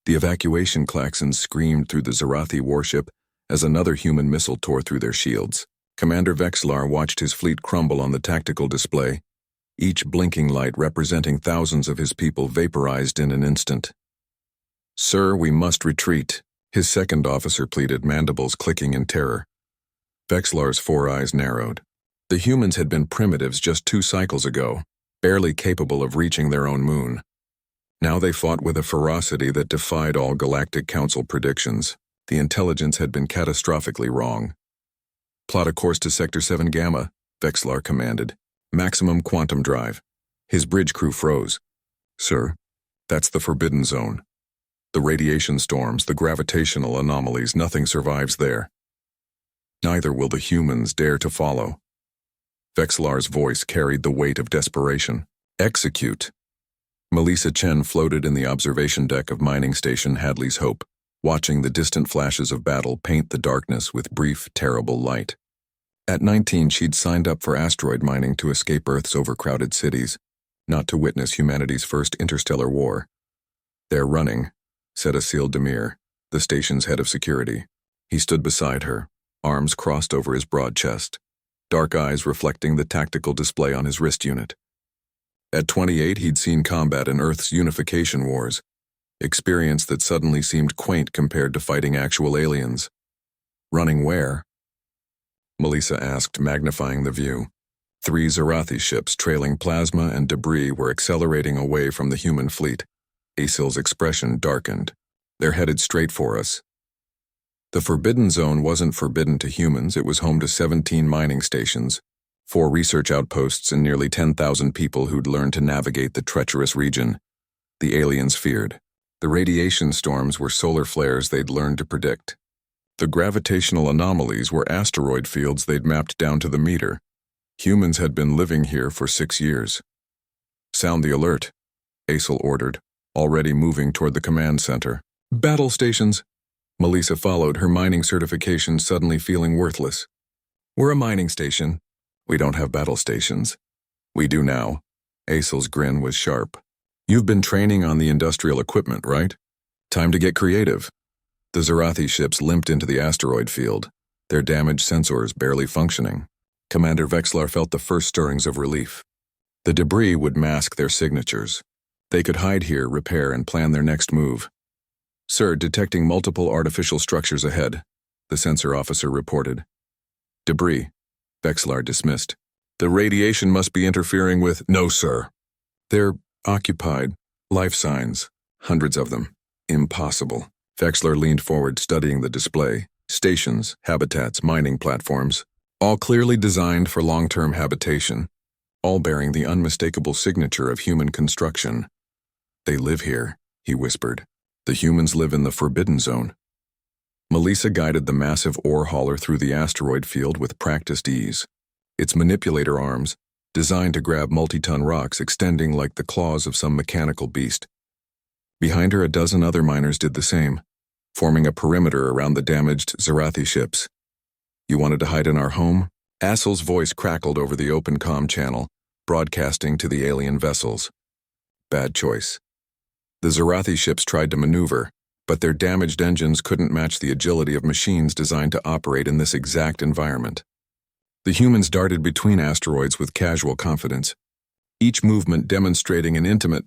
The evacuation klaxons screamed through the Zarathi warship as another human missile tore through their shields. Commander Vexlar watched his fleet crumble on the tactical display, each blinking light representing thousands of his people vaporized in an instant. "Sir, we must retreat," his second officer pleaded, mandibles clicking in terror. Vexlar's four eyes narrowed. The humans had been primitives just 2 cycles ago, barely capable of reaching their own moon. Now they fought with a ferocity that defied all Galactic Council predictions. The intelligence had been catastrophically wrong. "Plot a course to Sector 7 Gamma," Vexlar commanded. "Maximum quantum drive." His bridge crew froze. "Sir, that's the Forbidden Zone. The radiation storms, the gravitational anomalies, nothing survives there. Neither will the humans dare to follow." Vexlar's voice carried the weight of desperation. "Execute." Melissa Chen floated in the observation deck of mining station Hadley's Hope, watching the distant flashes of battle paint the darkness with brief, terrible light. At 19, she'd signed up for asteroid mining to escape Earth's overcrowded cities, not to witness humanity's first interstellar war. "They're running," said Asil Demir, the station's head of security. He stood beside her, arms crossed over his broad chest, dark eyes reflecting the tactical display on his wrist unit. At 28, he'd seen combat in Earth's unification wars, experience that suddenly seemed quaint compared to fighting actual aliens. "Running where?" Melissa asked, magnifying the view. 3 Zarathi ships trailing plasma and debris were accelerating away from the human fleet. Asil's expression darkened. "They're headed straight for us." The Forbidden Zone wasn't forbidden to humans. It was home to 17 mining stations, 4 research outposts, and nearly 10,000 people who'd learned to navigate the treacherous region. The aliens feared. The radiation storms were solar flares they'd learned to predict. The gravitational anomalies were asteroid fields they'd mapped down to the meter. Humans had been living here for 6 years. "Sound the alert," Asil ordered, already moving toward the command center. "Battle stations." Melissa followed, her mining certification suddenly feeling worthless. "We're a mining station. We don't have battle stations." "We do now." Asil's grin was sharp. "You've been training on the industrial equipment, right? Time to get creative." The Zarathi ships limped into the asteroid field, their damaged sensors barely functioning. Commander Vexlar felt the first stirrings of relief. The debris would mask their signatures. They could hide here, repair, and plan their next move. "Sir, detecting multiple artificial structures ahead," the sensor officer reported. "Debris," Vexlar dismissed. "The radiation must be interfering with—" "No, sir. They're occupied. Life signs. Hundreds of them. Impossible." Vexlar leaned forward, studying the display. Stations, habitats, mining platforms, all clearly designed for long-term habitation, all bearing the unmistakable signature of human construction. "They live here," he whispered. "The humans live in the Forbidden Zone." Melissa guided the massive ore hauler through the asteroid field with practiced ease. Its manipulator arms, designed to grab multi-ton rocks, extending like the claws of some mechanical beast. Behind her, a dozen other miners did the same, forming a perimeter around the damaged Zarathi ships. "You wanted to hide in our home?" Asil's voice crackled over the open comm channel, broadcasting to the alien vessels. "Bad choice." The Zarathi ships tried to maneuver, but their damaged engines couldn't match the agility of machines designed to operate in this exact environment. The humans darted between asteroids with casual confidence, each movement demonstrating an intimate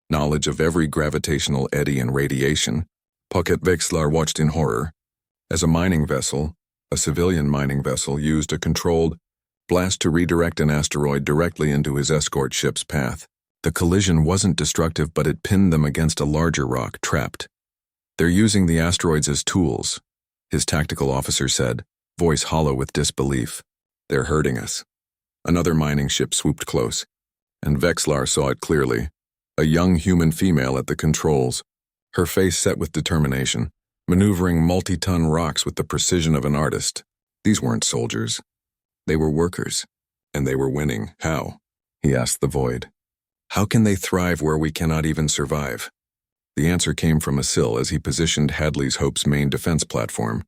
knowledge of every gravitational eddy and radiation. Pocket Vexlar watched in horror as a mining vessel, a civilian mining vessel, used a controlled blast to redirect an asteroid directly into his escort ship's path. The collision wasn't destructive, but it pinned them against a larger rock, trapped. "They're using the asteroids as tools," his tactical officer said, voice hollow with disbelief. "They're hurting us." Another mining ship swooped close, and Vexlar saw it clearly. A young human female at the controls, her face set with determination, maneuvering multi-ton rocks with the precision of an artist. These weren't soldiers. They were workers, and they were winning. "How?" he asked the void. "How can they thrive where we cannot even survive?" The answer came from Asil as he positioned Hadley's Hope's main defense platform,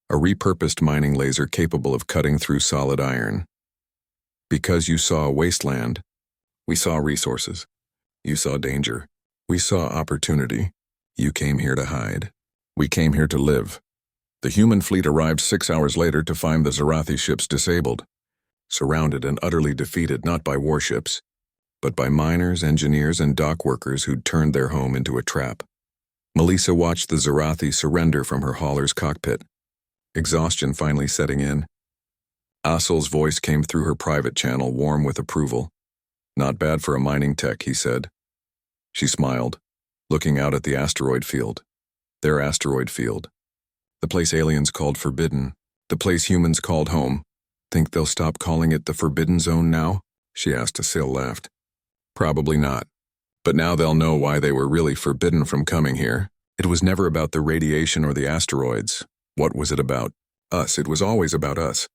a repurposed mining laser capable of cutting through solid iron. "Because you saw a wasteland. We saw resources. You saw danger. We saw opportunity. You came here to hide. We came here to live. The human fleet arrived 6 hours later to find the Zarathi ships disabled, surrounded and utterly defeated not by warships, but by miners, engineers, and dock workers who'd turned their home into a trap. Melissa watched the Zarathi surrender from her hauler's cockpit, exhaustion finally setting in. Assel's voice came through her private channel, warm with approval. Not bad for a mining tech, he said. She smiled, looking out at the asteroid field. Their asteroid field. The place aliens called Forbidden. The place humans called home. Think they'll stop calling it the Forbidden Zone now? She asked as Syl laughed. Probably not. But now they'll know why they were really forbidden from coming here. It was never about the radiation or the asteroids. What was it about? Us. It was always about us.